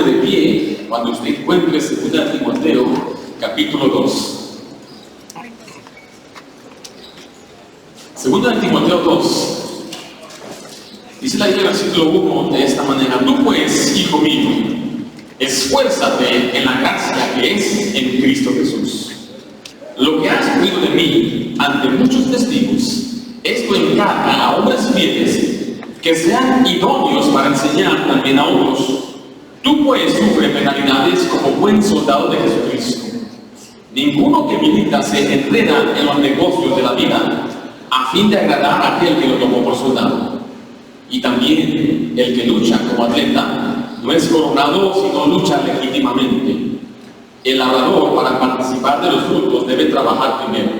pone de pie cuando usted encuentre 2 Timoteo, capítulo 2. 2 Timoteo 2. Dice la Biblia, versículo 1, de esta manera: tú pues, hijo mío, esfuérzate en la gracia que es en Cristo Jesús. Lo que has oído de mí ante muchos testigos, esto encarga a hombres fieles que sean idóneos para enseñar también a otros. Tú pues sufre penalidades como buen soldado de Jesucristo. Ninguno que milita se enreda en los negocios de la vida a fin de agradar a aquel que lo tomó por soldado. Y también el que lucha como atleta no es coronado, sino lucha legítimamente. El labrador, para participar de los frutos, debe trabajar primero.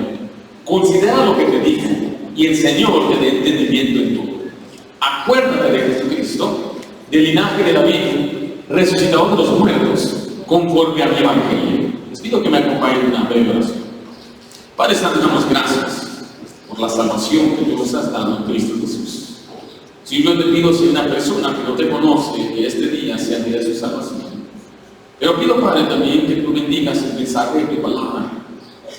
Considera lo que te dijo, y el Señor te dé entendimiento en todo. Acuérdate de Jesucristo, del linaje de David, resucitado de los muertos, conforme al Evangelio. Les pido que me acompañen en una breve oración. Padre Santo, damos gracias por la salvación que tú nos has dado en Cristo Jesús. Si yo te pido, si hay una persona que no te conoce, que este día sea el día de su salvación. Pero pido, Padre, también que tú bendigas el mensaje de tu palabra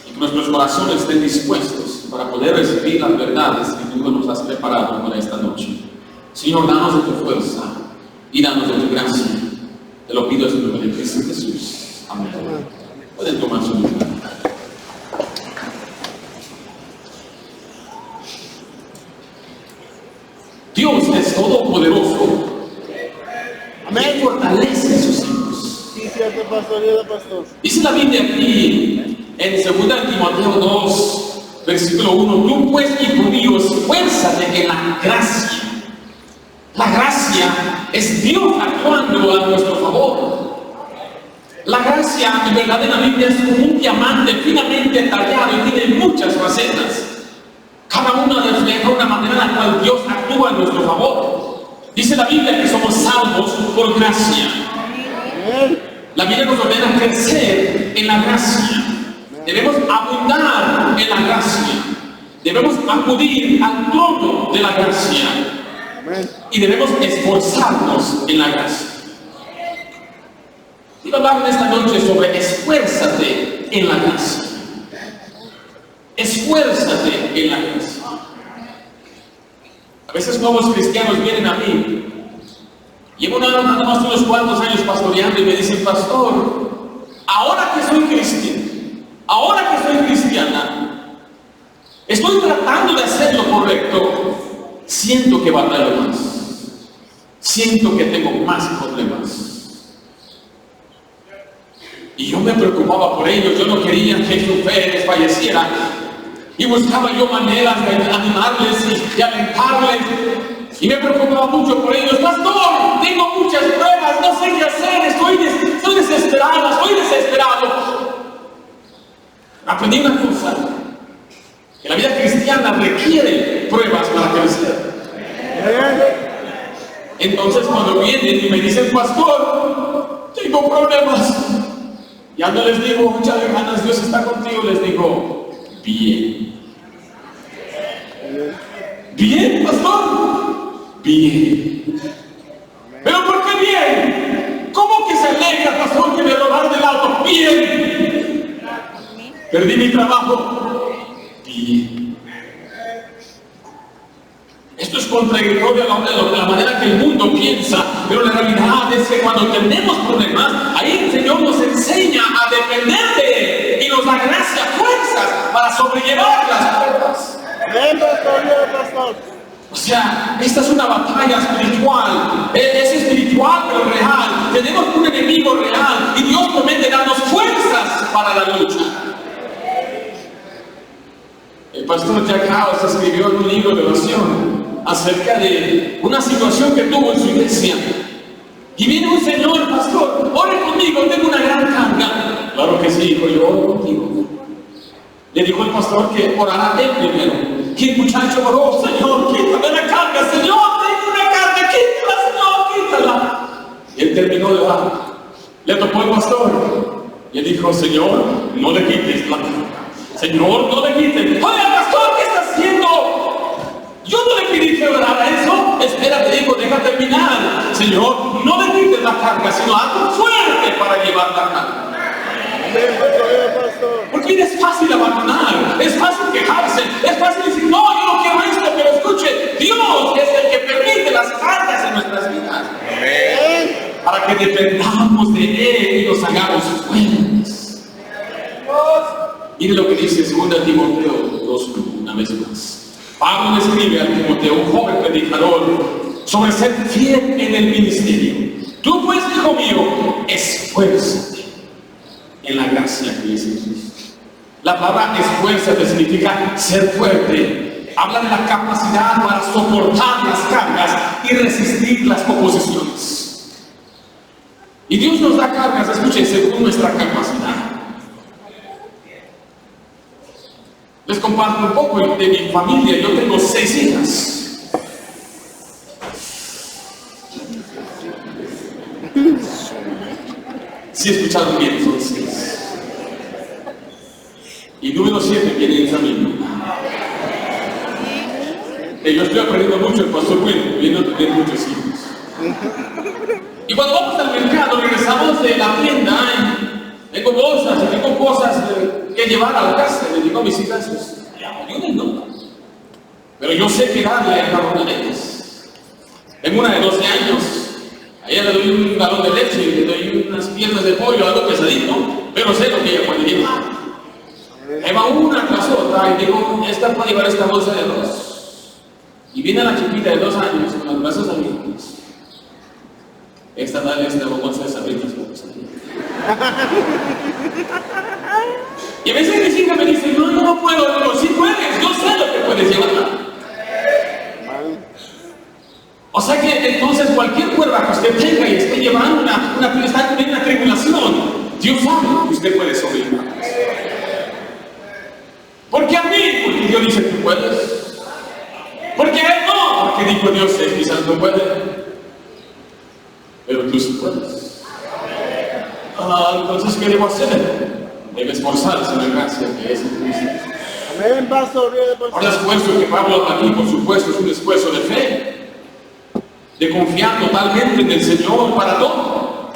y que nuestros corazones estén dispuestos para poder recibir las verdades que tú nos has preparado para esta noche. Señor, danos de tu fuerza y danos de tu gracia. Te lo pido en el nombre de Cristo Jesús. Amén. Pueden tomar su lugar. Dios es todopoderoso. Amén. Y fortalece a sus hijos. Sí, cierto, pastor, pastor. Dice la Biblia aquí en 2 Timoteo 2, versículo 1: tú pues, hijo mío, esfuérzate en la gracia. La gracia es Dios actuando a nuestro favor. La gracia, en verdad, en la Biblia es como un diamante finamente tallado y tiene muchas facetas. Cada una refleja una manera en la cual Dios actúa en nuestro favor. Dice la Biblia que somos salvos por gracia. La Biblia nos ordena crecer en la gracia. Debemos abundar en la gracia. Debemos acudir al trono de la gracia. Y debemos esforzarnos en la gracia. Quiero hablar esta noche sobre esfuérzate en la gracia. Esfuérzate en la gracia. A veces nuevos cristianos vienen a mí. Llevo nada más unos cuantos años pastoreando y me dicen: pastor, ahora que soy cristiano, ahora que soy cristiana, estoy tratando de hacer lo correcto, siento que batallo más, siento que tengo más problemas. Y yo me preocupaba por ellos. Yo no quería que su fe desfalleciera y buscaba yo maneras de animarles y alentarles, y me preocupaba mucho por ellos. Pastor, tengo muchas pruebas, no sé qué hacer, estoy desesperada, estoy desesperado. Aprendí una cosa: que la vida cristiana requiere pruebas para crecer. Entonces, cuando vienen y me dicen: pastor, tengo problemas, ya no les digo muchas ganas, Dios está contigo, les digo: bien. Bien, pastor, bien. ¿Pero por qué bien? ¿Cómo que se alegra, pastor, que me robaron el auto? Bien. Perdí mi trabajo. Bien. Esto es contradictorio a la manera que el mundo piensa, pero la realidad es que cuando tenemos problemas, ahí el Señor nos enseña a depender de Él y nos da gracia, fuerzas para sobrellevar las pruebas. Pastor. O sea, esta es una batalla espiritual. Es espiritual pero real. Tenemos un enemigo real y Dios promete darnos fuerzas para la lucha. El pastor Jack House escribió en un libro de oración acerca de una situación que tuvo en su iglesia. Y viene un señor: pastor, ore conmigo, tengo una gran carga. Claro que sí, hijo, yo oro contigo. Le dijo el pastor que orara él primero. Y el muchacho oró: Señor, quítame la carga, Señor, tengo una carga, quítala, Señor, quítala. Y él terminó de orar. Le tocó el pastor y él dijo: Señor, no le quites la carga. Señor, no le quites. Oye, pastor, ¿qué está haciendo? Yo no le pedí que orara eso. Espera, te digo, deja terminar. Señor, no le quites la carga, sino algo fuerte para llevar la carga. Amén, pastor. Porque es fácil abandonar, es fácil quejarse, es fácil decir, no, yo no quiero esto, pero escuche, Dios es el que permite las cargas en nuestras vidas. Amén. Para que dependamos de Él y nos hagamos fuertes. Mire lo que dice 2 Timoteo 2:1, una vez más. Pablo le escribe a Timoteo, un joven predicador, sobre ser fiel en el ministerio. Tú pues, hijo mío, esfuérzate en la gracia que es en Cristo. La palabra esfuérzate significa ser fuerte. Habla de la capacidad para soportar las cargas y resistir las oposiciones. Y Dios nos da cargas, escuchen, según nuestra capacidad. Les comparto un poco de mi familia. Yo tengo 6 hijas. Si escucharon bien, son 6. Y número 7 viene en camino. Yo estoy aprendiendo mucho, el pastor Bueno, viendo tener muchos hijos. Y cuando vamos al mercado, regresamos de la tienda y tengo bolsas y tengo cosas que llevar a la casa. Le digo a mis hijas, ayúdenme, ¿no? Pero yo sé que darle a cada una de ellas. Tengo una de 12 años. A ella le doy un galón de leche y le doy unas piernas de pollo, algo pesadito, pero sé lo que ella puede llevar. Ahí va una tras otra y digo, esta para llevar esta bolsa de 2. Y viene la chiquita de 2 años con los brazos abiertos. Esta dale esta bolsa de sabritas para pesadito. Y a veces mis hijas me dicen, no puedo, pero sí puedes, yo sé lo que puedes llevar. O sea que entonces cualquier cuerda que usted tenga y esté llevando una tribulación, Dios sabe que usted puede sobrevivir. Porque a mí, porque Dios dice que puedes. Porque a él no, porque dijo Dios, quizás no puede. Pero tú sí puedes. Entonces, ¿qué debo hacer? Debe esforzarse en la gracia que es en Cristo. Amén, pastor. Ahora, el esfuerzo que Pablo habla aquí, por supuesto, es un esfuerzo de fe, de confiar totalmente en el Señor para todo.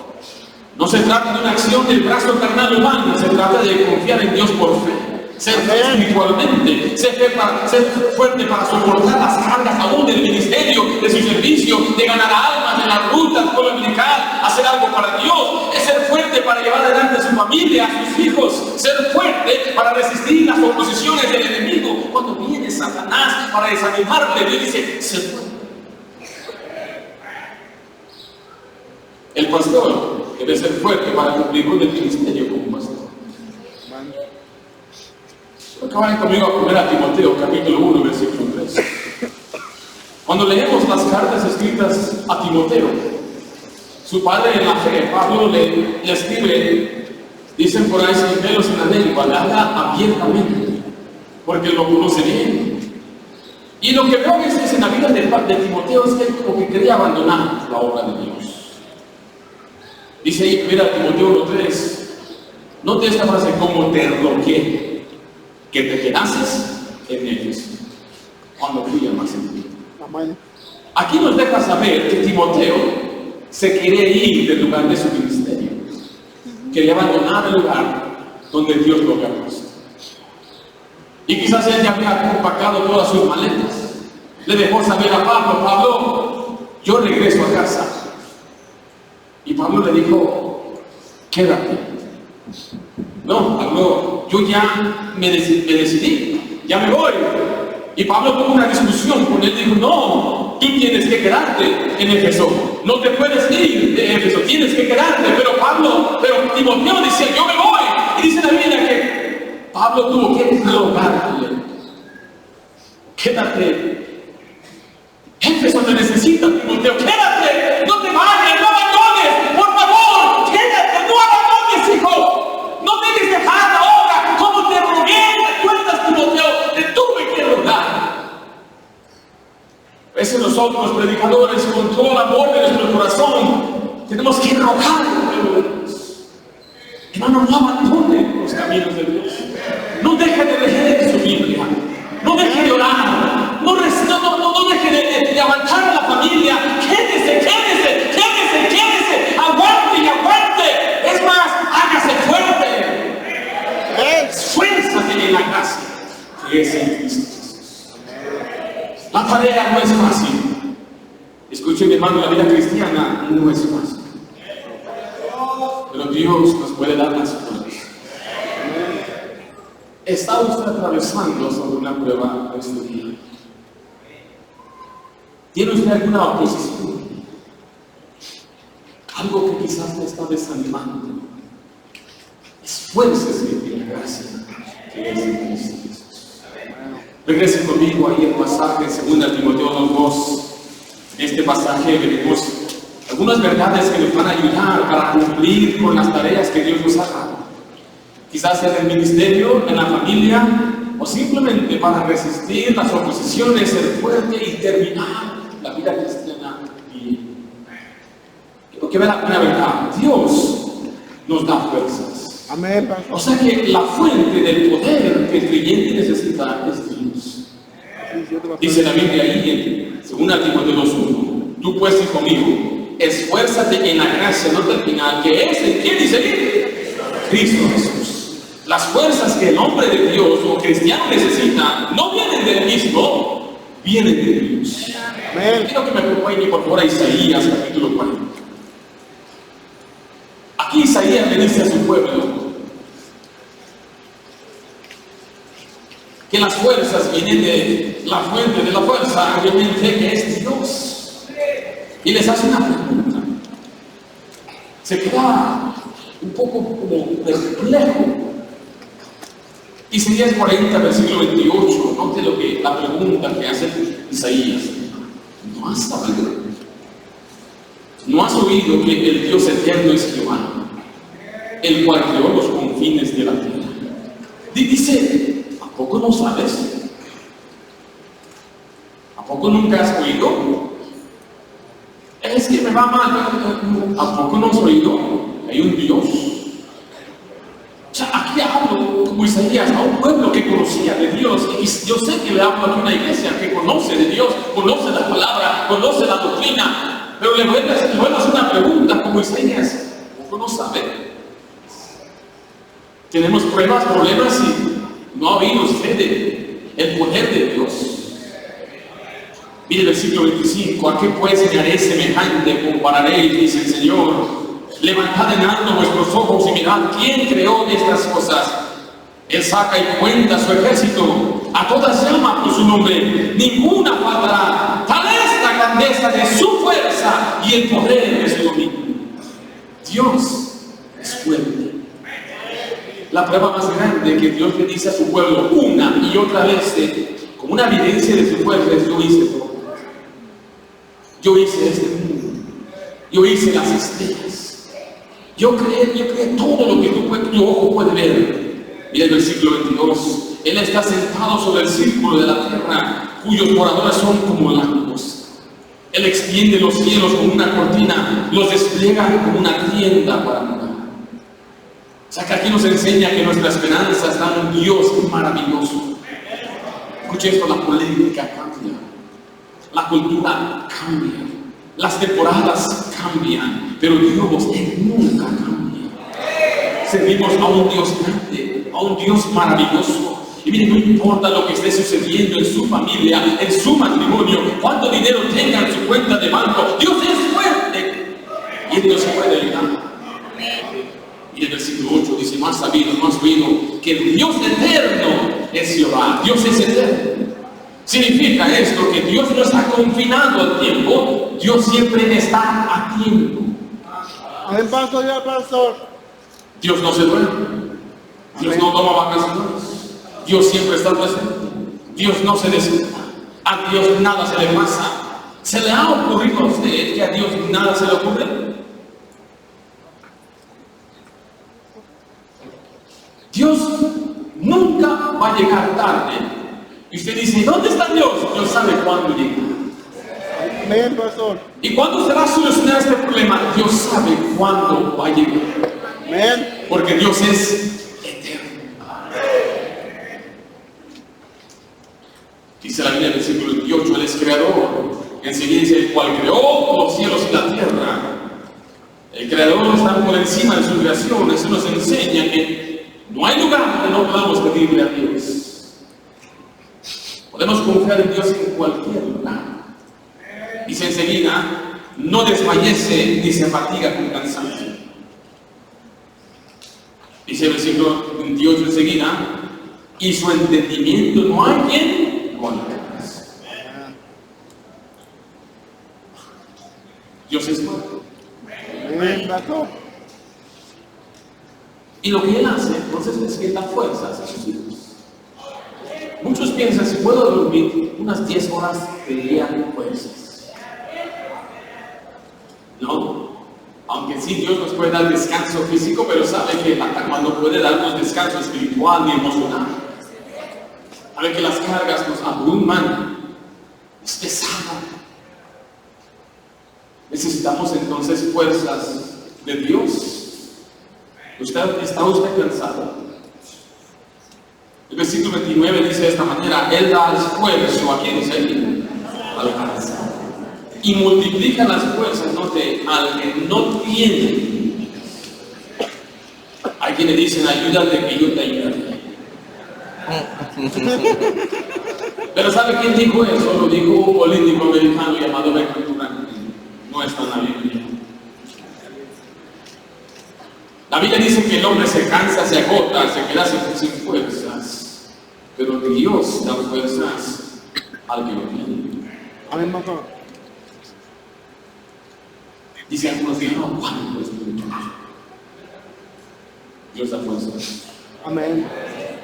No se trata de una acción del brazo carnal humano, se trata de confiar en Dios por fe, ser fe espiritualmente, ser fuerte para soportar las cargas aún del ministerio, de su servicio, de ganar almas en la ruta dominical, hacer algo para Dios, es ser fuerte para llevar adelante a su familia, a sus hijos, ser fuerte para resistir las oposiciones del enemigo. Cuando viene Satanás para desanimarle, Dios dice, ser fuerte. El pastor debe ser fuerte para cumplir con el ministerio como pastor. Acaban conmigo a 1 Timoteo capítulo 1 versículo 3. Cuando leemos las cartas escritas a Timoteo, su padre en la fe, Pablo le escribe, dicen por ahí sin pelos en la lengua, le habla abiertamente, porque lo conoce bien. Y lo que veo a veces en la vida de Timoteo es que él como que quería abandonar la obra de Dios. Dice ahí, 1 Timoteo 1:3, note esta frase, como te rogué que te quedases en Éfeso, cuando tú llamas en ti. Aquí nos deja saber que Timoteo se quería ir del lugar de su ministerio, quería abandonar el lugar donde Dios lo había puesto. Y quizás él ya había compactado todas sus maletas, le dejó saber a Pablo, yo regreso a casa. Y Pablo le dijo, quédate. No, Pablo, yo ya me decidí, ya me voy. Y Pablo tuvo una discusión con él, dijo, no, tú tienes que quedarte en Éfeso, no te puedes ir de Éfeso, tienes que quedarte. Pero Timoteo decía, yo me voy. Y dice la Biblia que Pablo tuvo que rogarle, quédate. Éfeso te necesita, Timoteo, quédate, no te vayas, no abandones, por favor, quédate, no abandones, hijo. No debes dejar la obra, como te rogué, ¿te acuerdas, Timoteo? Te tuve que rogar. A veces nosotros, los predicadores, con todo el amor de nuestro corazón, tenemos que rogar por Dios, que no nos abandone los caminos de Dios. No deje de leer su Biblia, no deje de orar, no deje de avanzar a la familia, quédese La tarea no es fácil. Escuchen, mi hermano, la vida cristiana no es fácil. Pero Dios nos puede dar las fuerzas. ¿Está usted atravesando sobre una prueba de este día? ¿Tiene usted alguna oposición? Algo que quizás le está desanimando. Esfuércese en la gracia que es en Cristo Jesús. Regrese conmigo ahí el pasaje en 2 Timoteo 2:2. En este pasaje veremos algunas verdades que nos van a ayudar para cumplir con las tareas que Dios nos ha dado. Quizás en el ministerio, en la familia, o simplemente para resistir las oposiciones, ser fuerte y terminar la vida cristiana bien. Quiero que vean una verdad: Dios nos da fuerzas. Amén, pastor. O sea que la fuente del poder que el creyente necesita es Dios. Dice la Biblia ahí en 2 Timoteo 2:1: tú pues, hijo mío, esfuérzate en la gracia, nota al final, que es en quién dice ahí, Cristo Jesús. Las fuerzas que el hombre de Dios o cristiano necesita no vienen del mismo, vienen de Dios. Amén. Quiero que me acompañe por favor a Isaías capítulo 40. Aquí Isaías le dice a su pueblo que las fuerzas vienen de la fuente de la fuerza, obviamente, que es Dios. Y les hace una pregunta. Se queda un poco como perplejo. Isaías 40, versículo 28, note la pregunta que hace Isaías. ¿No has sabido? ¿No has oído que el Dios eterno es Jehová, el cual creó los confines de la tierra? Dice, ¿a poco no sabes? ¿A poco nunca has oído? Es que me va mal. ¿A poco no has oído? Hay un Dios. O sea, aquí hablo, como Isaías, a un pueblo que conocía de Dios. Y yo sé que le hablo aquí a una iglesia que conoce de Dios, conoce la palabra, conoce la doctrina. Pero le voy a hacer una pregunta como Isaías. ¿Cómo no sabe? Tenemos pruebas, problemas y no ha oído usted el poder de Dios. Mire el versículo 25. ¿A qué pues señalé semejante? Compararéis, dice el Señor. Levantad en alto vuestros ojos y mirad quién creó estas cosas. Él saca y cuenta su ejército, a todas llama por su nombre, ninguna faltará. Tal es la grandeza de su fuerza y el poder de su dominio. Dios es fuerte. La prueba más grande que Dios le dice a su pueblo una y otra vez, como una evidencia de su fuerza, es: yo hice todo. Yo hice este mundo. Yo hice las estrellas. Yo creé todo lo que tu ojo puede ver. Mira el versículo 22. Él está sentado sobre el círculo de la tierra, cuyos moradores son como langostas. Él extiende los cielos como una cortina, los despliega como una tienda para morar. O sea que aquí nos enseña que nuestra esperanza está en un Dios maravilloso. Escuche esto: la política cambia, la cultura cambia, las temporadas cambian, pero Dios, Él nunca cambia. Servimos a un Dios grande, a un Dios maravilloso. Y mire, no importa lo que esté sucediendo en su familia, en su matrimonio, cuánto dinero tenga en su cuenta de banco, Dios es fuerte y Él nos puede ayudar. Y el versículo 8 dice: no has sabido, no has oído que el Dios eterno es Jehová. Dios es eterno. Significa esto que Dios no está confinado al tiempo, Dios siempre está a tiempo. Amén, pastor, ya, pastor. Dios no se duerme, Dios no toma vacaciones, Dios siempre está presente, Dios no se descuida, a Dios nada se le pasa. ¿Se le ha ocurrido a usted que a Dios nada se le ocurre? Dios nunca va a llegar tarde. Y usted dice: ¿dónde está Dios? Dios sabe cuándo llega. Amén, pastor. ¿Y cuándo se va a solucionar este problema? Dios sabe cuándo va a llegar. Amén. Porque Dios es eterno. Dice la Biblia en el versículo 28: Él es creador. Enseguida dice: el cual creó los cielos y la tierra. El creador está por encima de su creación. Eso nos enseña que no hay lugar donde no podamos pedirle a Dios. Podemos confiar en Dios en cualquier lugar. Dice enseguida, no desfallece ni se fatiga con cansancio. Dice el versículo 28 enseguida, y su entendimiento no hay quien lo alcance. Dios es bueno. Amén, pastor. Y lo que Él hace, entonces, es que da fuerzas a sus hijos. Muchos piensan, si puedo dormir unas 10 horas, tendría fuerzas. No. Aunque sí, Dios nos puede dar descanso físico, pero sabe que la cama no puede darnos descanso espiritual ni emocional. Sabe que las cargas nos abruman. Es pesado. Necesitamos entonces fuerzas de Dios. ¿Está usted cansado? El versículo 29 dice de esta manera, Él da esfuerzo, ¿a quién dice él? Al cansado. Y multiplica las fuerzas, note, al que no tiene. Hay quienes dicen, ayúdate que yo te ayudaré. Pero ¿sabe quién dijo eso? Lo dijo un político americano llamado Benjamin Franklin. No está en la Biblia. La Biblia dice que el hombre se cansa, se agota, se queda sin fuerzas. Pero Dios da fuerzas al que lo tiene. Amén, pastor. Dice algunos que no aguanto esto. Dios da fuerzas. Amén.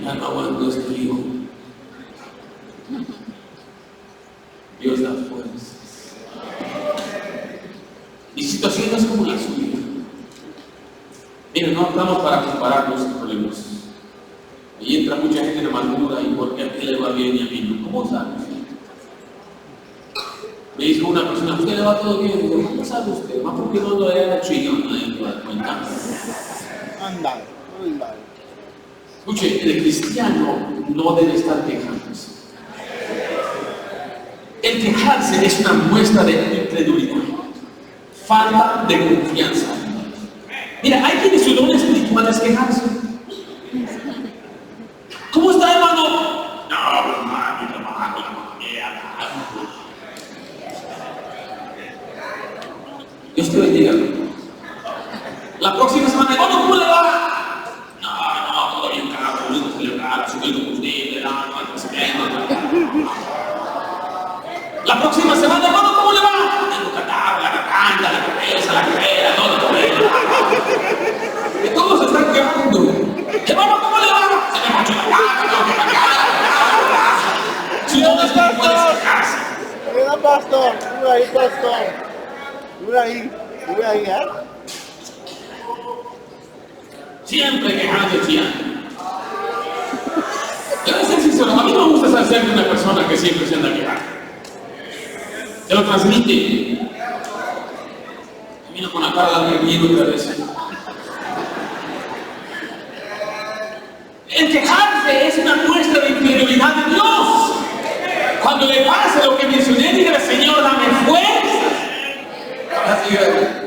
Ya no aguanto este frío. Dios da fuerzas. Y situaciones como la suya. Miren, no estamos para comparar los problemas. Ahí entra mucha gente de amargura y porque a ti le va bien y a mí no. ¿Cómo sabes? Me dijo una persona, ¿a usted le va todo bien? Y yo, ¿cómo sabe usted? Más porque no le da chillón dentro de la cuenta. Anda. Escuche, el cristiano no debe estar quejándose. El quejarse es una muestra de incredulidad, falta de confianza. Mira, hay quienes su don espiritual es quejarse. ¿Cómo está, hermano? No, hermano, mi trabajo, la mierda. Dios te bendiga. La próxima semana, hermano, ¿cómo le va? No, todo bien, caro, no se le va, sube el combustible, no se queda. La próxima semana, hermano, ¿cómo le va? Tengo catarro, la garganta, la cabeza, la cadera, todo. Que todos se están quejando. Hermano, ¿cómo le va? Se me manchó la cara, tengo que pagar. Si no es que puedes quejarse. Mira, pastor. Mira ahí, pastor. Mira ahí, ¿eh? Siempre quejando, siempre. Yo voy a ser sincero, a mí no me gusta ser una persona que siempre se anda quejando. Se lo transmite. Termino con la cara de alguien otra vez. El quejarse es una muestra de infidelidad de Dios. Cuando le pase lo que mencioné, diga, Señor, dame fuerza. Así es.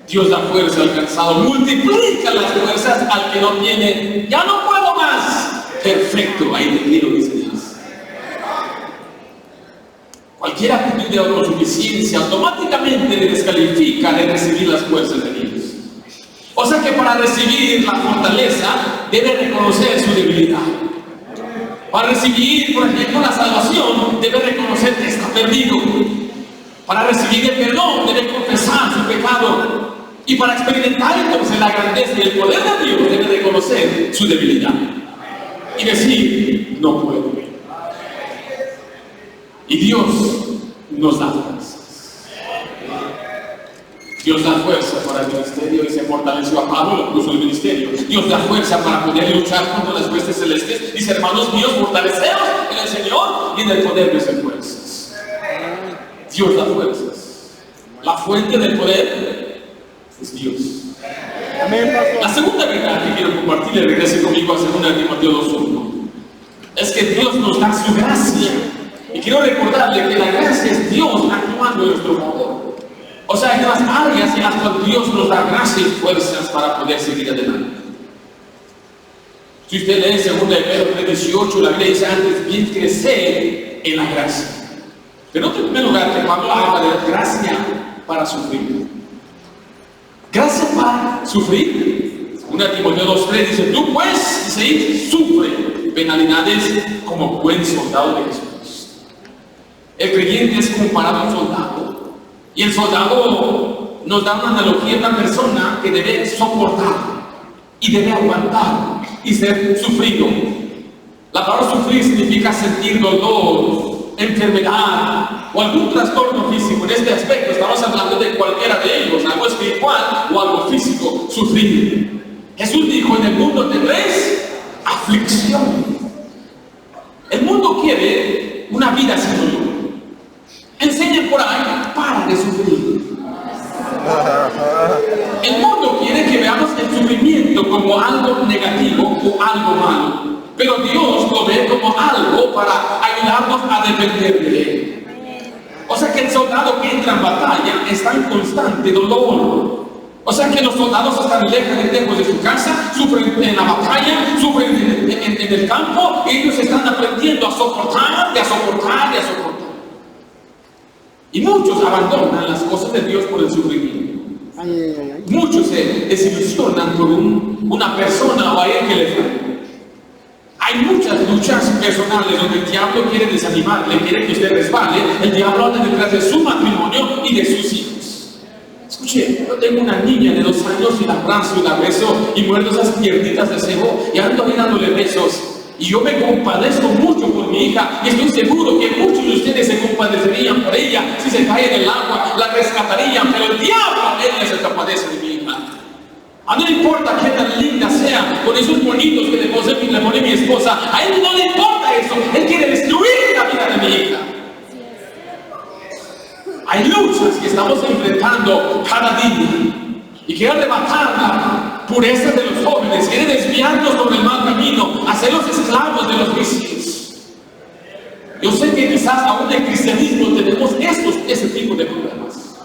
Dios da fuerza al cansado, multiplica las fuerzas al que no tiene. Ya no puedo más. Perfecto, ahí te quiero, dice Dios. Cualquier actitud de autosuficiencia automáticamente le descalifica de recibir las fuerzas de Dios. O sea que para recibir la fortaleza debe reconocer su debilidad. Para recibir, por ejemplo, la salvación debe reconocer que está perdido. Para recibir el perdón debe confesar su pecado. Y para experimentar entonces la grandeza y el poder de Dios debe reconocer su debilidad. Y decir, no puedo. Y Dios nos da fuerzas. Dios da fuerza para el ministerio y se fortaleció a Pablo, lo puso en el ministerio. Dios da fuerza para poder luchar contra las huestes celestes. Dice, hermanos míos, fortaleceos en el Señor y en el poder de sus fuerzas. Dios da fuerzas. La fuente del poder es Dios. Amén, pastor. La segunda verdad que quiero compartirle, regrese conmigo a 2 Timoteo 2:1, es que Dios nos da su gracia. Y quiero recordarle que la gracia es Dios actuando en nuestro favor. O sea, hay unas áreas en las cuales Dios nos da gracia y fuerzas para poder seguir adelante. Si usted lee 2 Pedro 3:18, la Biblia dice antes bien crecer en la gracia. Pero en primer lugar, que Pablo habla de gracia para sufrir. Gracia para sufrir. 1 Timoteo 2:3 dice, tú pues, dice ahí, sufre penalidades como buen soldado de Jesucristo. El creyente es comparado a un soldado. Y el soldado nos da una analogía de una persona que debe soportar y debe aguantar y ser sufrido. La palabra sufrir significa sentir dolor, enfermedad o algún trastorno físico. En este aspecto estamos hablando de cualquiera de ellos, algo espiritual o algo físico, sufrir. Jesús dijo, en el mundo tendréis aflicción. El mundo quiere una vida sin dolor. Enseñen por ahí, para de sufrir. El mundo quiere que veamos el sufrimiento como algo negativo o algo malo, pero Dios lo ve como algo para ayudarnos a depender de Él. O sea que el soldado que entra en batalla está en constante dolor. O sea que los soldados están lejos de su casa, sufren en la batalla, sufren en el campo, y ellos están aprendiendo a soportar, y a soportar, y a soportar. Y muchos abandonan las cosas de Dios por el sufrimiento. Muchos se desilusionan por una persona o a él que le falla. Hay muchas luchas personales donde el diablo quiere desanimarle, quiere que usted resbale. El diablo anda detrás de su matrimonio y de sus hijos. Escuche, yo tengo una niña de 2 años y la abrazo y la beso y muerdo esas piernitas de cebo y ando ahí dándole besos. Y yo me compadezco mucho por mi hija y estoy seguro que muchos de ustedes se compadecerían por ella. Si se cae en el agua, la rescatarían, pero el diablo ella se compadece de mi hija. A no le importa qué tan linda sea, con esos bonitos que le pone mi esposa, a él no le importa eso, él quiere destruir la vida de mi hija. Hay luchas que estamos enfrentando cada día y quiere arrebatar la pureza de los jóvenes, quiere desviarnos sobre el mal camino, hacerlos esclavos de los vicios. Yo sé que quizás aún en el cristianismo tenemos ese tipo de problemas.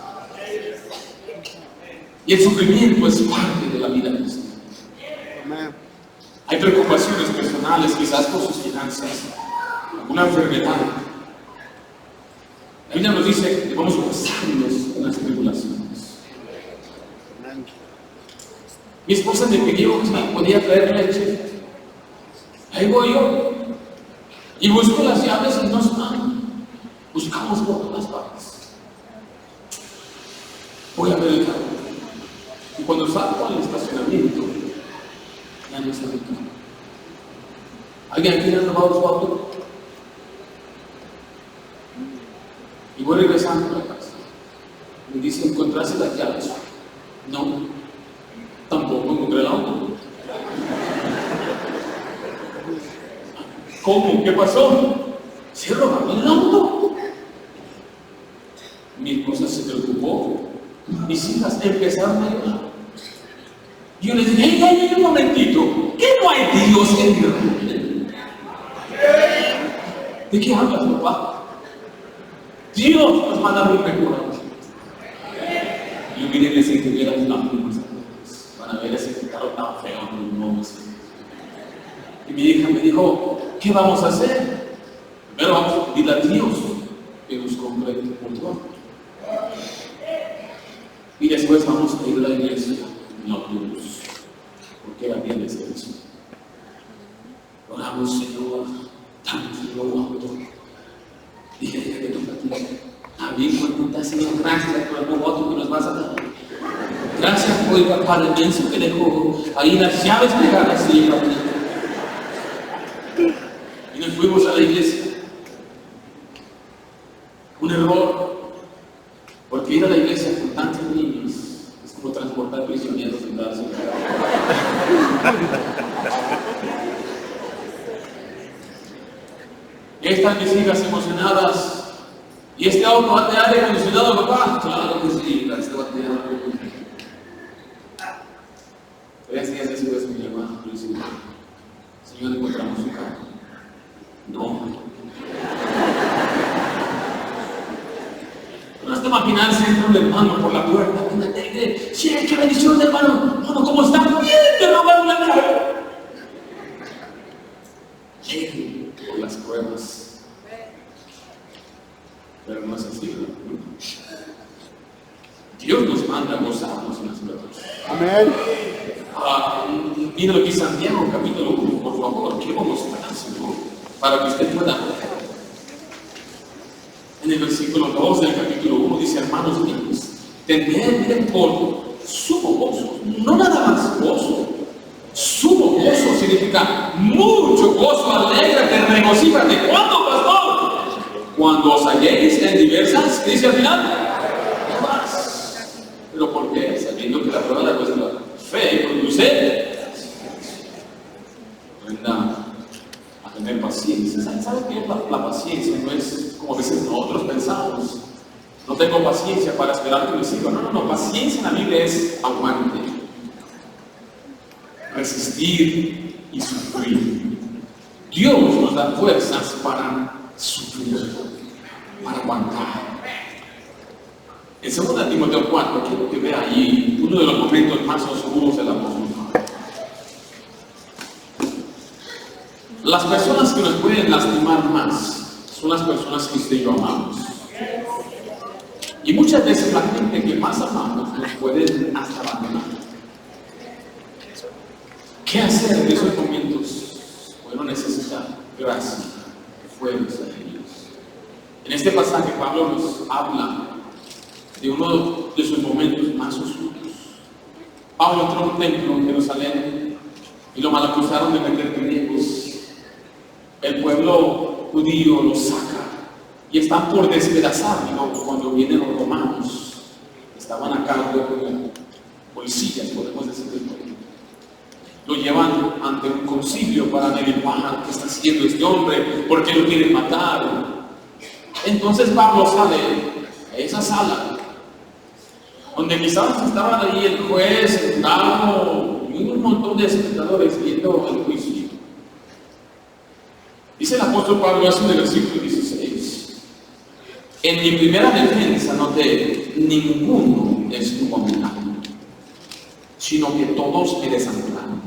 Y el sufrimiento es parte de la vida cristiana. Hay preocupaciones personales, quizás por sus finanzas, una enfermedad. La Biblia nos dice que debemos gozarnos en las tribulaciones. Mi esposa me pidió que podía traer leche. Ahí voy yo. Y busco las llaves y no están. Buscamos por todas partes. Voy a ver el carro. Y cuando salgo al estacionamiento, ya no está mi carro. ¿Alguien aquí le ha robado su auto? Y voy regresando a la casa. Me dice, ¿encontraste las llaves? No. Tampoco encontré el auto. ¿Cómo? ¿Qué pasó? ¿Se robaron el auto? Mi esposa se preocupó. Mis hijas empezaron a llorar. Y yo les dije, hey, un momentito, ¿qué no hay Dios en Israel? ¿De qué hablas, papá? Dios nos manda un recuerdo. Yo miré y les entendiera las lágrimas. Van a ver ese carro tan feo, no sé. Y mi hija me dijo, ¿qué vamos a hacer? Primero vamos a pedirle a Dios que nos compre un carro. Y después vamos a ir a la iglesia en autobús, porque era bien de servicio. Oramos, Señor, tranquilo, auto. Dije, que toca a ti. A mí, cuando te hacen gracias por el nuevo auto que nos vas a dar. Gracias por el papá de pienso que dejó ahí las llaves pegadas y nos fuimos a la iglesia. Un error, porque ir a la iglesia con tantos niños es como transportar prisioneros en brazos. Y ahí están mis hijas emocionadas. ¿Y este auto va a tener aire acondicionado, papá? Claro que sí, este va a tener aire acondicionado. 3 días después mi hermano Luis dijo, Señor, encontramos su carro. No. No hasta imaginarse entra un hermano por la puerta. Sí, qué bendición, hermano. Hermano, ¿cómo está? Bien, te robaron la carro. Amén. Mira lo que dice Santiago, capítulo 1, por favor, qué demostración para que usted pueda ver. En el versículo 2 del capítulo 1 dice: hermanos míos, tened por sumo gozo, no nada más gozo. Sumo gozo significa mucho gozo, alégrate, regocíjate. ¿Cuándo, pastor? Cuando os halléis en diversas, ¿qué dice al final? Pruebas. ¿Pero por qué? Sabiendo que la prueba de vuestra fe produce. Aprenda a tener paciencia. ¿Saben qué es la paciencia? No es como a veces nosotros pensamos. No tengo paciencia para esperar que me siga. No. Paciencia en la Biblia es aguante, resistir y sufrir. Dios nos da fuerzas para sufrir, para aguantar. En 2 Timoteo 4, quiero que vea allí uno de los momentos más oscuros del apóstol Pablo. Las personas que nos pueden lastimar más son las personas que usted y yo amamos. Y muchas veces la gente que más amamos nos puede hasta abandonar. ¿Qué hacer en esos momentos? Bueno, necesitar gracia, fuerza de Dios. En este pasaje Pablo nos habla de uno de sus momentos más oscuros. Pablo entró a un templo en Jerusalén y lo malacusaron de meter griegos. El pueblo judío lo saca y están por despedazarlo cuando vienen los romanos. Estaban a cargo de policías, podemos decir. Lo llevan ante un concilio para averiguar qué está haciendo este hombre, por qué lo quieren matar. Entonces Pablo sale a esa sala donde quizás estaban ahí el juez, el jurado y un montón de espectadores viendo el juicio. Dice el apóstol Pablo así en el versículo 16: en mi primera defensa noté, ninguno estuvo a mi lado, sino que todos me desampararon.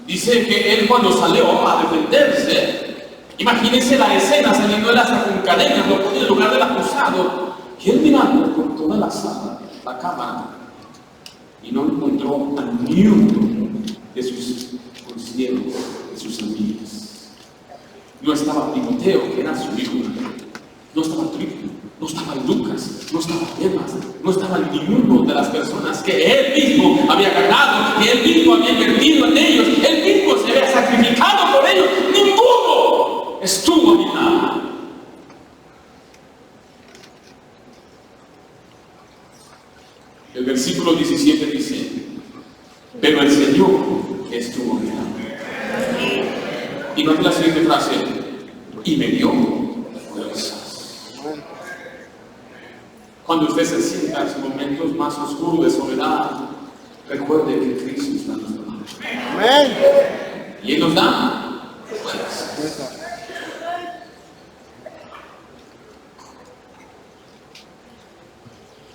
Dice que él, cuando salió a defenderse, imagínense la escena, saliendo él hasta con cadenas, lo pone en el lugar del acusado, y él mirando por toda la sala, la cámara, y no encontró a ni uno de sus conciervos, de sus amigos. No estaba Timoteo, que era su hijo, no estaba Trífono, no estaba Lucas, no estaba Demas, no estaba ninguno de las personas que él mismo había ganado, que él mismo había invertido en ellos, él mismo se había sacrificado por ellos. Ninguno estuvo a mi lado. El versículo 17 dice: pero el Señor estuvo a mi lado. Y note la siguiente frase: y me dio fuerzas. Cuando usted se sienta en sus momentos más oscuros de soledad, recuerde que Cristo está en nuestro lado. Amén. Y Él nos da fuerzas.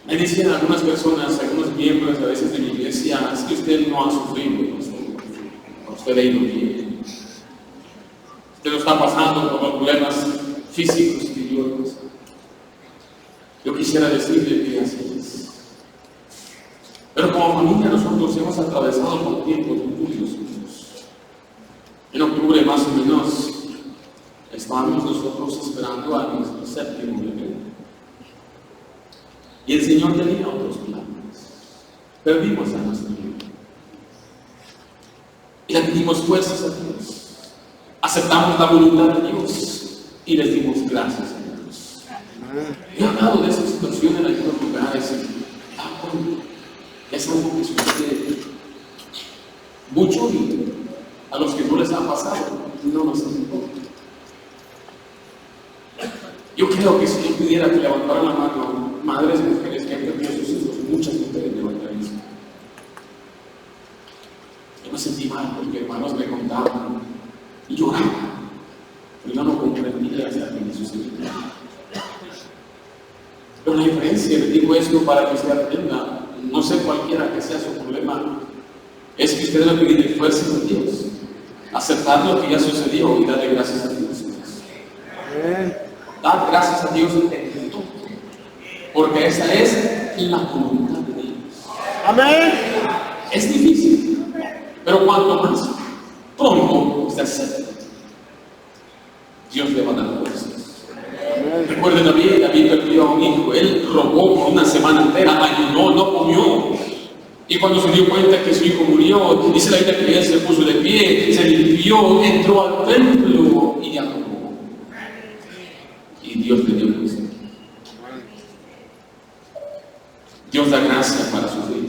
Me dicen algunas personas, algunos miembros a veces de mi iglesia: es que usted no ha sufrido, usted ha ido bien. Usted no está pasando por los problemas físicos que yo quisiera decirle que así es. Pero como familia nosotros hemos atravesado por tiempos muy oscuros. En octubre más o menos estábamos nosotros esperando a nuestro séptimo bebé. Y el Señor tenía otros planes. Perdimos a nuestro hijo. Y le pedimos fuerzas a Dios. Aceptamos la voluntad de Dios y les dimos gracias a Dios. He hablado de esa situación en algunos lugares y es algo que sucede mucho, y a los que no les ha pasado no nos importa. Yo creo que si yo pudiera que levantaran la mano madres, mujeres que han perdido sus hijos, muchas mujeres levantarían su mano. Yo me sentí mal porque hermanos me contaban y lloraban, pero yo no comprendía hasta que me sucedió. Pero la diferencia, le digo esto para que usted aprenda, no sé cualquiera que sea su problema, es que usted debe pedir fuerza a Dios, aceptar lo que ya sucedió y darle gracias a Dios. Dar gracias a Dios en todo, porque esa es la voluntad de Dios. Amén. Es difícil, pero cuanto más pronto usted acepta, Dios le va a dar fuerzas. Recuerde, David perdió a un hijo. Él rogó por una semana entera, ayunó, no comió. Y cuando se dio cuenta que su hijo murió, dice la Biblia que él se puso de pie, se limpió, entró al templo y adoró. Y Dios le dio fuerza. Dios da gracia para sufrir.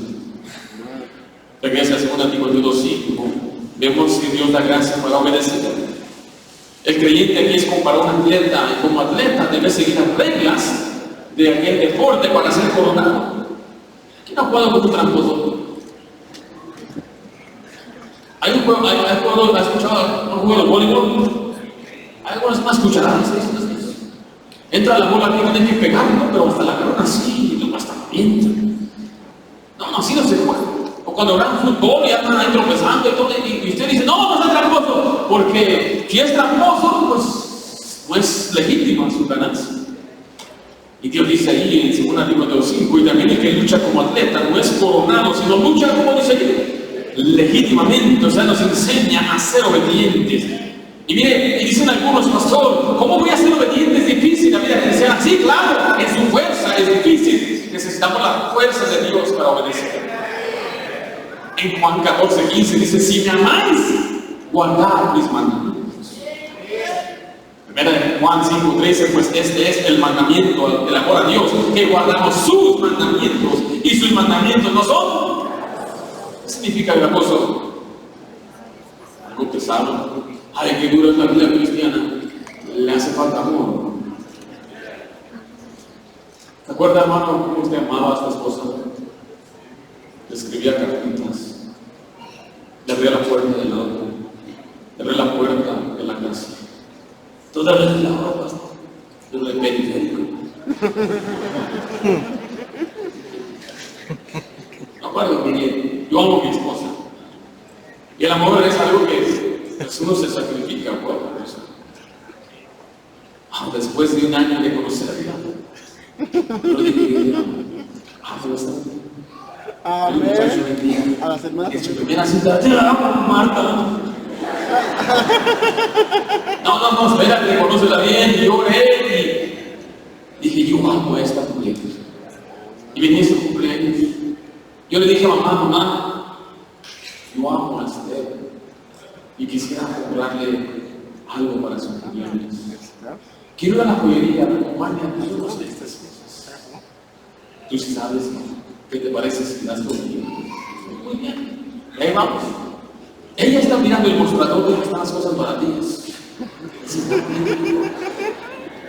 Regresa a 2 Timoteo 2:5. Vemos que Dios da gracia para obedecer. El creyente aquí es comparado a un atleta, y como atleta debe seguir las reglas de aquel deporte para ser coronado. Aquí no juega con un tramposo. Hay un juego, ¿has escuchado un juego de voleibol? Hay algunas más cucharadas. Entra la bola aquí, tiene que pegarlo, pero hasta la agarran así, y lo hasta bien. No, así no se juega. O cuando habrá fútbol y andan ahí tropezando y todo, y usted dice, no es tramposo, porque si es tramposo, pues no es legítima su ganancia. Y Dios dice ahí en 2 Timoteo 5, y también el que lucha como atleta no es coronado, sino lucha, como dice ahí, legítimamente. O sea, nos enseña a ser obedientes. Y mire, y dicen algunos, pastor, ¿cómo voy a ser obediente? Es difícil la vida cristiana. Sí, claro, es su fuerza, es difícil. Necesitamos la fuerza de Dios para obedecer. En Juan 14:15 dice, si me amáis, guardad mis mandamientos. Primera de Juan 5:13, pues este es el mandamiento del amor a Dios, que guardamos sus mandamientos, y sus mandamientos no son. ¿Qué significa el apóstol? Algo pesado. Ay, qué dura es la vida cristiana. Le hace falta amor. ¿Se acuerda, hermano, cómo usted amaba a su esposa? Le escribía cartitas. Le abría la puerta del auto. Le abría la puerta de la casa. Todas las la hora, pastor. En el periférico. No acuerdo bien. Yo amo a mi esposa. Y el amor es algo que uno se sacrifica por la persona. Después de un año de conocerla, yo le dije, Amén. A la semana. En su primera cita, te amo, Marta. No, espérate, conócela bien. Y yo oré y dije, yo amo a esta mujer. Y venía su cumpleaños. Yo le dije a mamá, yo amo a Esther. Y quisiera comprarle algo para su cumpleaños. Quiero ir a la joyería, acompañarme a algunas de estas cosas. Tú sí sabes, ¿no? ¿Qué te parece si das conmigo? Muy bien. Y ahí vamos. Ella está mirando el mostrador donde están las cosas baratillas.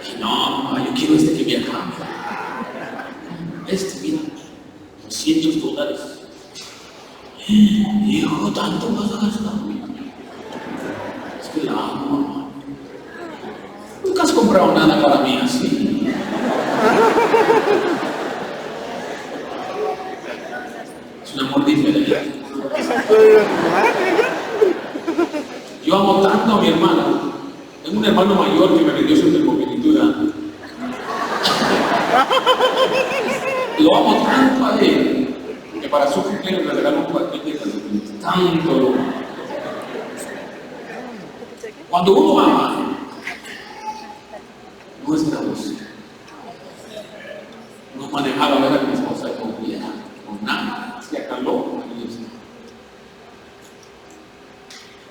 Y no, yo quiero este que viaja. Mira, $200. Hijo, tanto vas a gastar. Es que la amo, mamá. Nunca has comprado nada para mí así. Es un amor diferente. Yo amo tanto a mi hermano. Tengo un hermano mayor que me vendió su termopinitura. Lo amo tanto a él que para su cumpleaños le regaló un paquete de calcetines. Tanto lo amo. Cuando uno ama, no es gravoso. No manejaba a ver a mi esposa con nada, hacía calor.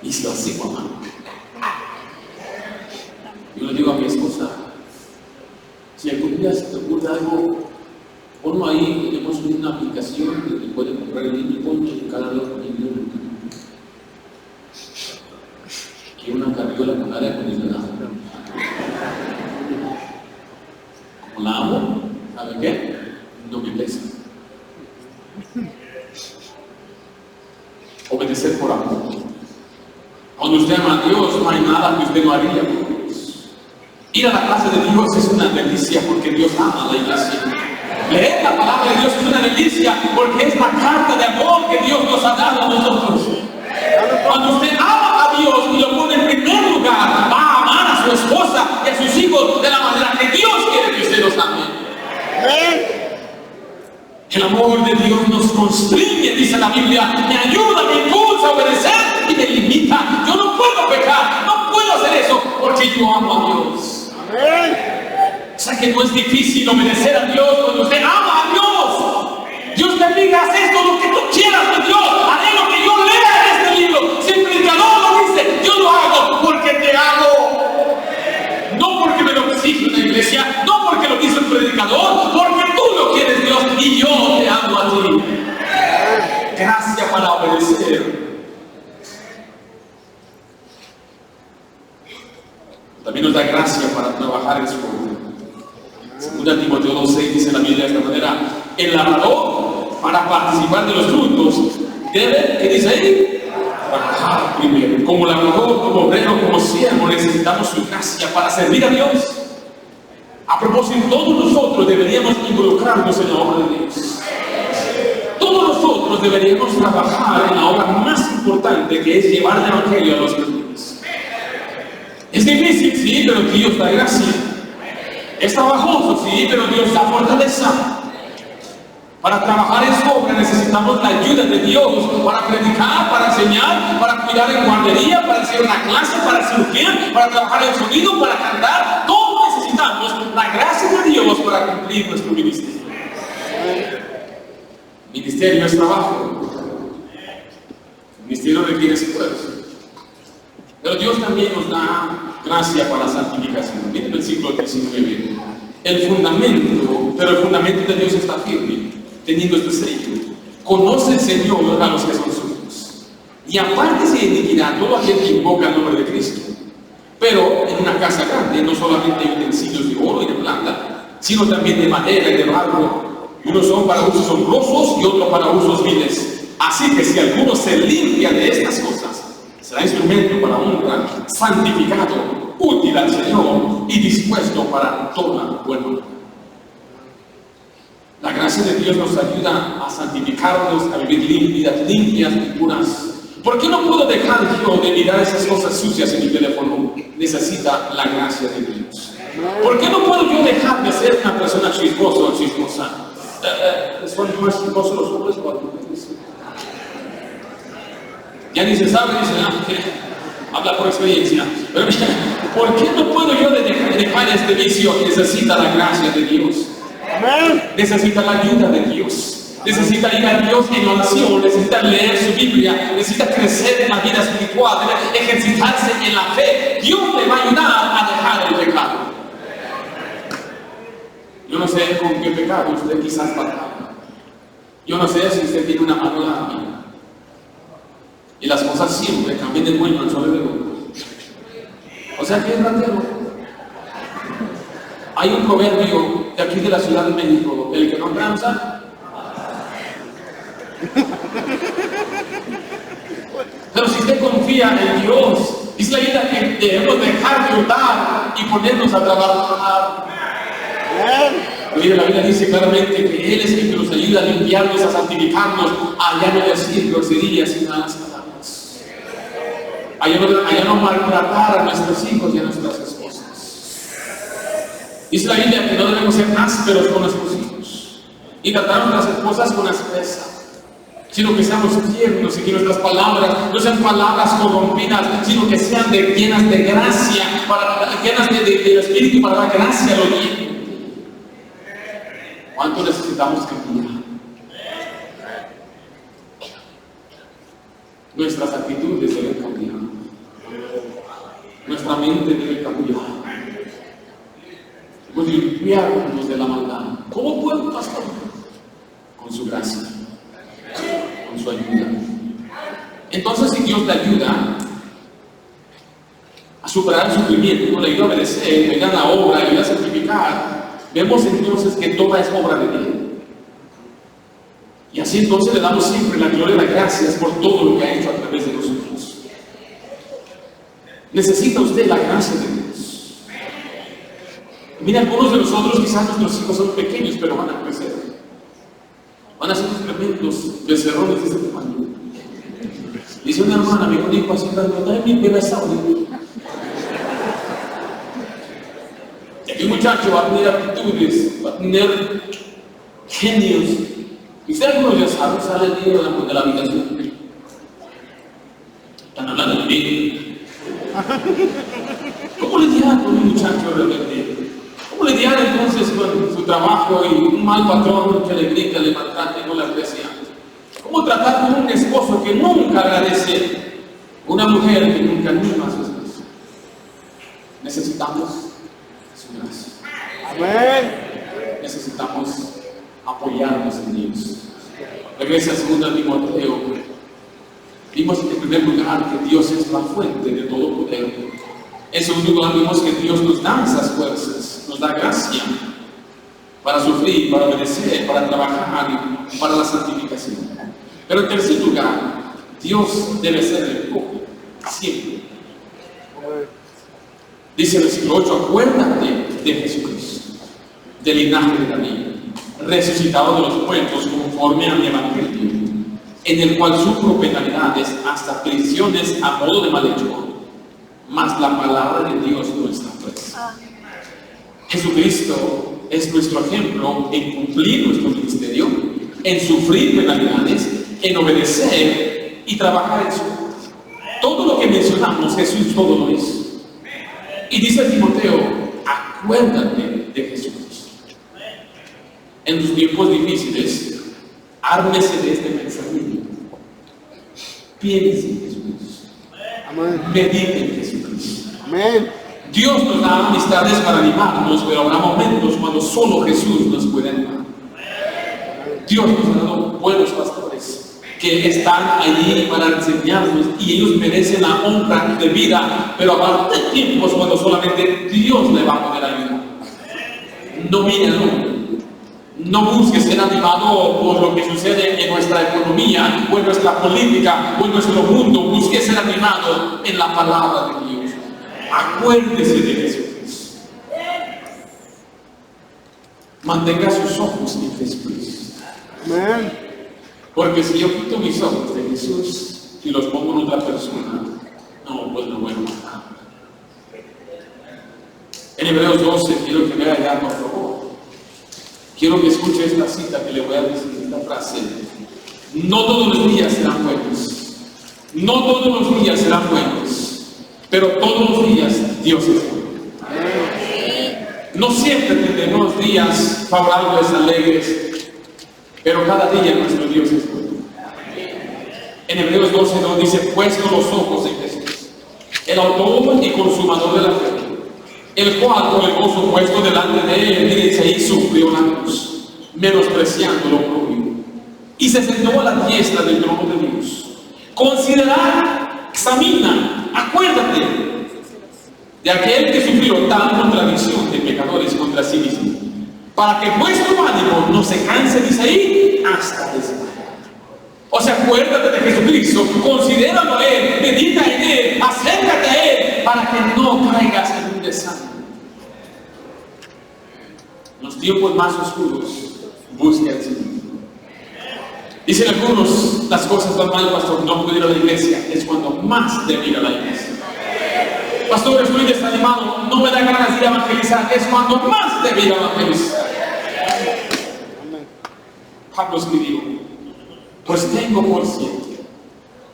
Y se lo hace, mamá. Yo le digo a mi esposa, si algún día se te ocurre algo, ponlo ahí, tenemos una aplicación que te puede comprar el niño, ponlo en cada día con el niño. Y una carriola con aire acondicionado. Como la amo, ¿sabe qué? No me pesa. Obedecer por amor. Cuando usted ama a Dios, no hay nada que usted no haría por Dios. Ir a la casa de Dios es una delicia porque Dios ama a la iglesia. Leer la palabra de Dios es una delicia porque es la carta de amor que Dios nos ha dado a nosotros. Cuando usted ama a Dios y lo pone en primer lugar, va a amar a su esposa y a sus hijos de la manera que Dios quiere que usted los ame. El amor amor de Dios nos constriñe, dice la Biblia, me ayuda, me impulsa a obedecer y me limita. Yo no puedo pecar, no puedo hacer eso porque yo amo a Dios. Amén. O sea que no es difícil obedecer a Dios cuando usted ama a Dios. Dios te diga, haz esto, lo que tú quieras de Dios, haré lo que yo lea en este libro. Si el predicador lo dice, yo lo hago porque te amo. No porque me lo exige la iglesia, no porque lo dice el predicador, porque tú lo quieres, Dios, y yo te amo a ti. Gracia para obedecer. También nos da gracia para trabajar en su obra. Segunda Timoteo 2:6 dice la Biblia de esta manera: el labrador, para participar de los frutos, debe, ¿qué dice ahí? Trabajar primero. Como labrador, como obrero, como siervo, necesitamos su gracia para servir a Dios. A propósito, todos nosotros deberíamos involucrarnos en la obra de Dios. Todos nosotros deberíamos trabajar en la obra más importante, que es llevar el evangelio a los perdidos. Es difícil, sí, pero Dios da gracia. Es trabajoso, sí, pero Dios da fortaleza. Para trabajar en su obra necesitamos la ayuda de Dios para predicar, para enseñar, para cuidar en guardería, para hacer una clase, para cirugía, para trabajar en sonido, para cantar. Todos necesitamos la gracia de Dios para cumplir nuestro ministerio. Ministerio es trabajo. Ministerio requiere esfuerzo. Pero Dios también nos da gracia para la santificación. Miren el versículo 19. El fundamento de Dios está firme, teniendo este sello. Conoce el Señor a los que son suyos. Y apártese de iniquidad todo aquel que invoca el nombre de Cristo. Pero en una casa grande no solamente hay utensilios de oro y de plata, sino también de madera y de barro. Y unos son para usos honrosos y otros para usos viles. Así que si alguno se limpia de estas cosas, será instrumento para honra, santificado, útil al Señor y dispuesto para toda buena obra. La gracia de Dios nos ayuda a santificarnos, a vivir vidas limpias y puras. ¿Por qué no puedo dejar yo de mirar esas cosas sucias en mi teléfono? Necesita la gracia de Dios. ¿Por qué no puedo yo dejar de ser una persona chismosa o chismosa? ¿Son más chismosos los hombres o las mujeres? Ya ni se sabe, dice, habla por experiencia. Pero ¿por qué no puedo yo dejar este vicio? Necesita la gracia de Dios. Amén. Necesita la ayuda de Dios. Necesita ir a Dios en oración, necesita leer su Biblia, necesita crecer en la vida espiritual, debe ejercitarse en la fe. Dios le va a ayudar a dejar el pecado. Yo no sé con qué pecado usted quizás batalla. Yo no sé si usted tiene una mano larga. Y las cosas siempre cambian de bueno al sobre de bueno. O sea que es ratero. Hay un proverbio de aquí de la Ciudad de México: el que no tranza. Pero si usted confía en Dios, dice la Biblia que debemos dejar de lutar y ponernos a trabajar. Mira, la Biblia dice claramente que Él es el que nos ayuda a limpiarnos, a santificarnos, a ya no decir groserías y malas palabras, a ya no maltratar a nuestros hijos y a nuestras esposas. Dice la Biblia que no debemos ser ásperos con nuestros hijos y tratar a nuestras esposas con aspereza, sino que seamos tiernos y que nuestras palabras no sean palabras corrompidas, sino que sean llenas de gracia, llenas del Espíritu para dar gracia a los niños. ¿Cuánto necesitamos cambiar? Nuestras actitudes deben cambiar. Nuestra mente debe cambiar. Debemos limpiarnos de la maldad. ¿Cómo puedo, pastor? Con su gracia, con su ayuda. Entonces, si Dios te ayuda a superar el sufrimiento, le ayuda a obedecer, le ayuda a la obra, le ayuda a santificar, vemos entonces que toda es obra de Él. Y así entonces le damos siempre la gloria y las gracias por todo lo que ha hecho a través de nosotros. Necesita usted la gracia de Dios. Mira, algunos de nosotros quizás nuestros hijos son pequeños, pero van a crecer. Van a ser tremendos becerrones de ese tamaño. Dice una hermana, me dijo así, dame mi bebesaurio. Y aquí un muchacho va a tener aptitudes, va a tener genios Y ustedes algunos ya saben, sale el niño de la habitación. Están hablando de mí. ¿Cómo lidiar con un muchacho rebelde? ¿Cómo lidiar entonces con su trabajo y un mal patrón que le grita, le maltrata y no le aprecia? ¿Cómo tratar con un esposo que nunca agradece? Una mujer que nunca anima a su esposo. Necesitamos su gracia. Amén. Necesitamos apoyarnos en Dios. Regresa a 2 Timoteo. Vimos en primer lugar que Dios es la fuente de todo poder. En segundo lugar vimos que Dios nos da esas fuerzas, nos da gracia para sufrir, para obedecer, para trabajar y para la santificación. Pero en tercer lugar, Dios debe ser el enfoque, siempre. Dice el versículo 8, acuérdate de Jesucristo, del linaje de David, resucitado de los muertos conforme al Evangelio, en el cual sufro penalidades hasta prisiones a modo de malhechor, mas la palabra de Dios no está presa. Jesucristo es nuestro ejemplo en cumplir nuestro ministerio, en sufrir penalidades, en obedecer y trabajar en su obra. Todo lo que mencionamos, Jesús todo lo hizo. Y dice a Timoteo, acuérdate de Jesucristo. En los tiempos difíciles, ármese de este pensamiento. Piense en Jesucristo. Amén. Medite en Jesucristo. Amén. Dios nos da amistades para animarnos, pero habrá momentos cuando solo Jesús nos puede animar. Dios nos ha dado buenos pastores que están allí para enseñarnos y ellos merecen la honra de vida, pero habrá tiempos cuando solamente Dios le va a poder ayudar. No mire al hombre. No busque ser animado por lo que sucede en nuestra economía o en nuestra política o en nuestro mundo. Busque ser animado en la palabra de Dios. Acuérdese de Jesucristo. Mantenga sus ojos en Jesucristo. Amén. Porque si yo quito mis ojos de Jesús y los pongo en otra persona, no, pues no voy a matar. En Hebreos 12, quiero que vea allá, por favor. Quiero que escuche esta cita que le voy a decir, esta frase. No todos los días serán buenos. No todos los días serán buenos. Pero todos los días Dios es bueno. No siempre tendremos días favorables, alegres. Pero cada día nuestro Dios es bueno. En Hebreos 12 nos dice, puesto los ojos en Jesús, el autor y consumador de la fe, el cual por el gozo puesto delante de él, dice, y sufrió la cruz, menospreciando lo propio, y se sentó a la diestra del trono de Dios. Considera, examina, acuérdate de aquel que sufrió tal contradicción de pecadores contra sí mismo, para que vuestro ánimo no se canse, dice ahí, hasta desmayar. O sea, acuérdate de Jesucristo, considéralo a Él, medita en Él, acércate a Él, para que no caigas en un desánimo. En los tiempos más oscuros, busque al Señor. Dicen algunos, las cosas van mal, pastor, no puedo ir a la iglesia, es cuando más debe ir a la iglesia. Pastor, estoy desanimado, no me da ganas de ir a evangelizar, es cuando más debe ir a evangelizar. Pablo escribió, pues tengo por cierto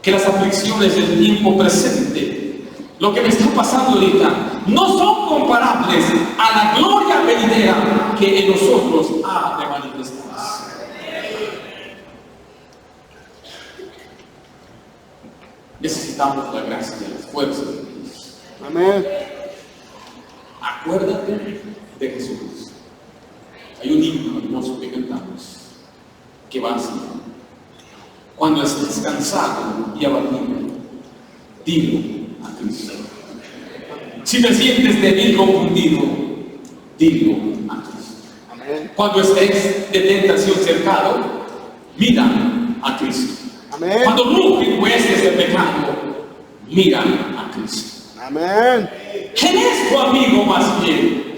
que las aflicciones del tiempo presente, lo que me está pasando ahorita, no son comparables a la gloria venidera que en nosotros ha de manifestarse. Necesitamos la gracia y las fuerzas de Dios. Amén. Acuérdate de Jesús. Hay un himno hermoso que cantamos que va así. Cuando estés cansado y abatido, dilo a Cristo. Si te sientes débil, confundido, dilo a Cristo. Amén. Cuando estés de tentación cercado, mira a Cristo. Amén. Cuando rugen huestes de pecado, mira a Cristo. Amén. ¿Quién es tu amigo más fiel?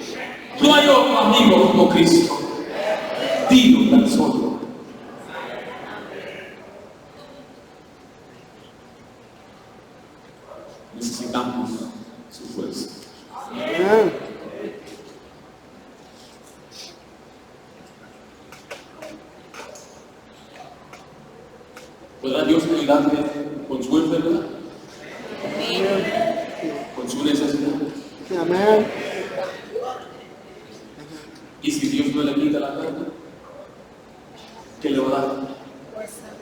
No hay otro amigo como Cristo. Dilo tan solo. Necesitamos su fuerza. Amén. ¿Podrá Dios ayudarte con su enfermedad? ¿Con su necesidad? Amén. Y si Dios no le quita la carga, ¿qué le va a dar?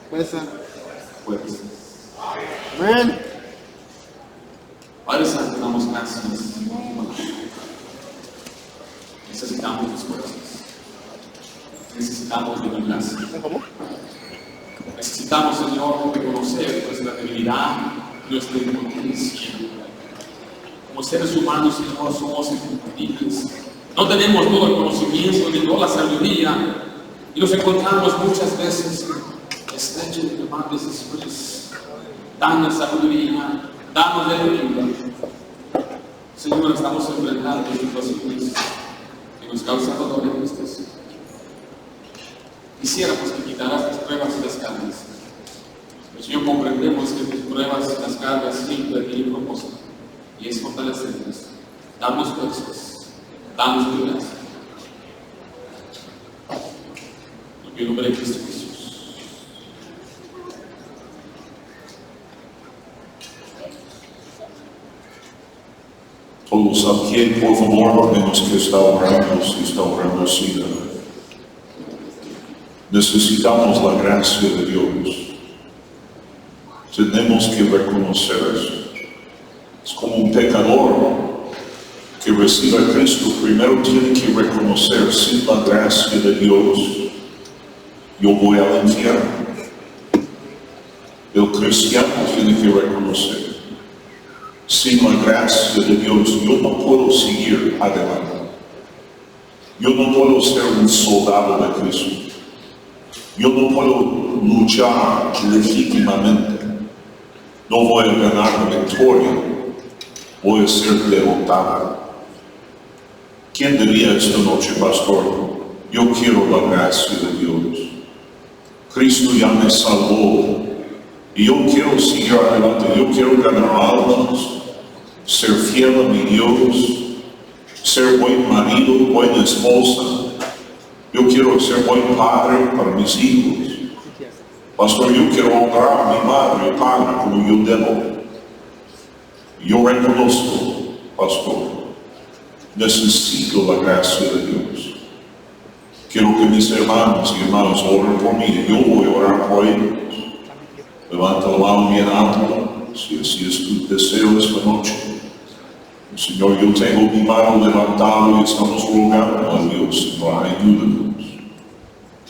Fuerza. Fuerza. Amén. Padre Santo, damos gracias. Necesitamos tus fuerzas. Necesitamos de tu gracia. ¿Cómo? Necesitamos, Señor, reconocer nuestra debilidad, nuestra impotencia. Como seres humanos, Señor, somos incompatibles. No tenemos todo el conocimiento ni toda la sabiduría. Y nos encontramos muchas veces estrechos de tomar decisiones. Danos sabiduría, danos de ayuda. Señor, estamos enfrentando situaciones que nos causan dolor y tristeza. Quisiéramos que quitaras las pruebas y las cargas. Pero Señor, comprendemos que tus pruebas y las cargas siempre tienen un propósito, y es fortalecernos, darnos fuerzas, darnos tu gracia. En el nombre de Cristo Jesús. Todos aquí, por favor, ordenemos que está orando, si está orando, siga. Necesitamos la gracia de Dios. Tenemos que reconocer eso. Es como un pecador que recibe a Cristo. Primero tiene que reconocer, sin la gracia de Dios, yo voy al infierno. El cristiano tiene que reconocer, sin la gracia de Dios, yo no puedo seguir adelante. Yo no puedo ser un soldado de Cristo. Yo no puedo luchar legítimamente. No voy a ganar la victoria. Voy a ser derrotado. ¿Quién diría esta noche, pastor? Yo quiero la gracia de Dios. Cristo ya me salvó. Y yo quiero seguir adelante. Yo quiero ganar almas, ser fiel a mi Dios, ser buen marido, buena esposa. Yo quiero ser buen padre para mis hijos. Pastor, yo quiero honrar a mi madre y padre como yo debo. Yo reconozco, pastor, necesito la gracia de Dios. Quiero que mis hermanos y hermanas oren por mí. Yo voy a orar por ellos. Levanta la mano bien alta, si así es tu deseo esta noche. Señor, yo tengo mi mano levantada y estamos rogando a Dios, Señor, ayúdanos.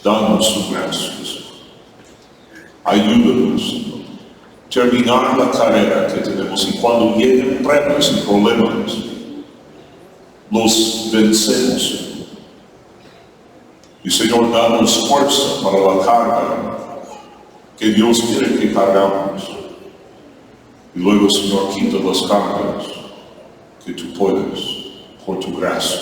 Danos su gracia, Señor. Ayúdanos, Señor. Terminar la carrera que tenemos, y cuando lleguen pruebas y problemas, los vencemos, Señor. Y Señor, danos fuerza para la carga que Dios quiere que cargamos. Y luego, Señor, quita las cargas que tú puedes, por tu gracia.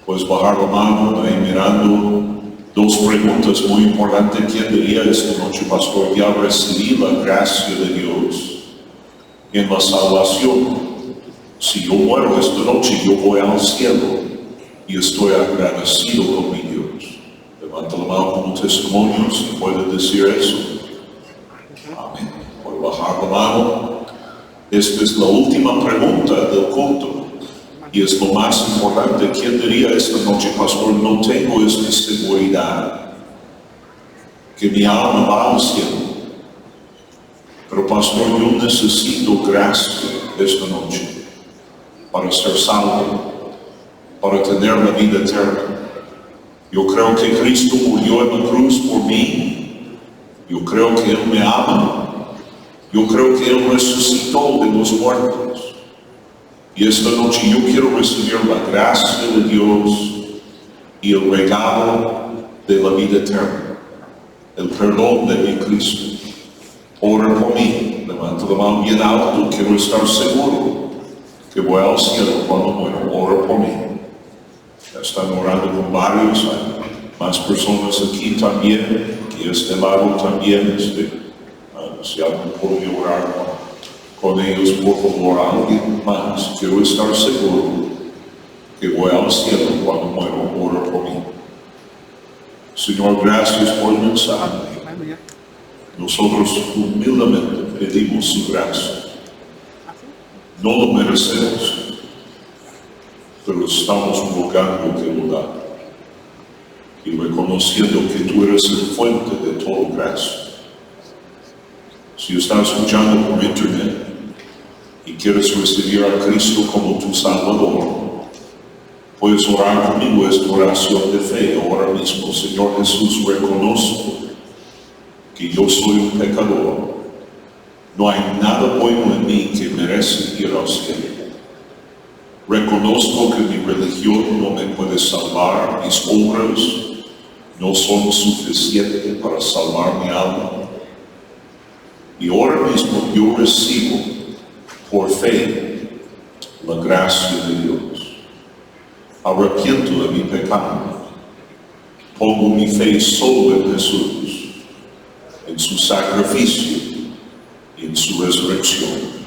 Puedes bajar la mano ahí mirando. Dos preguntas muy importantes. ¿Quién diría esta noche, pastor? Ya recibí la gracia de Dios en la salvación. Si yo muero esta noche, yo voy al cielo y estoy agradecido con mi Dios. Levanta la mano como testimonio si puede decir eso. Amén. Voy a bajar la mano. Esta es la última pregunta del culto. Y es lo más importante. ¿Quién diría esta noche, pastor? No tengo esta seguridad que mi alma va al cielo. Pero pastor, yo necesito gracia esta noche para ser salvo, para tener la vida eterna. Yo creo que Cristo murió en la cruz por mí. Yo creo que Él me ama. Yo creo que Él resucitó de los muertos. Y esta noche yo quiero recibir la gracia de Dios y el regalo de la vida eterna, el perdón de mi Cristo. Ora por mí, levanta la mano bien alto, quiero estar seguro que voy al cielo cuando muero. Ora por mí. Ya están orando con varios, hay más personas aquí también, y este lado también. Si alguien puede orar con ellos, por favor, alguien más. Quiero estar seguro que voy al cielo cuando muero. Ora por mí. Señor, gracias por el mensaje. nosotros humildemente pedimos su gracia. No lo merecemos, pero estamos rogando que lo da. Y reconociendo que tú eres el fuente de toda gracia. Si estás escuchando por internet y quieres recibir a Cristo como tu Salvador, puedes orar conmigo esta oración de fe ahora mismo. Señor Jesús, reconozco que yo soy un pecador. No hay nada bueno en mí que merece ir al cielo. Reconozco que mi religión no me puede salvar, mis obras no son suficientes para salvar mi alma. Y ahora mismo yo recibo por fe la gracia de Dios. Arrepiento de mi pecado. Pongo mi fe solo en Jesús, en su sacrificio y en su resurrección.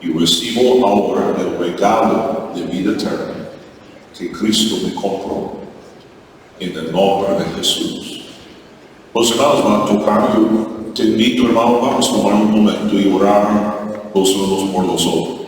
Y recibo ahora el regalo de vida eterna que Cristo me compró en el nombre de Jesús. Los hermanos van a tocar. Yo te invito, hermano, vamos a tomar un momento y orar los unos por los otros.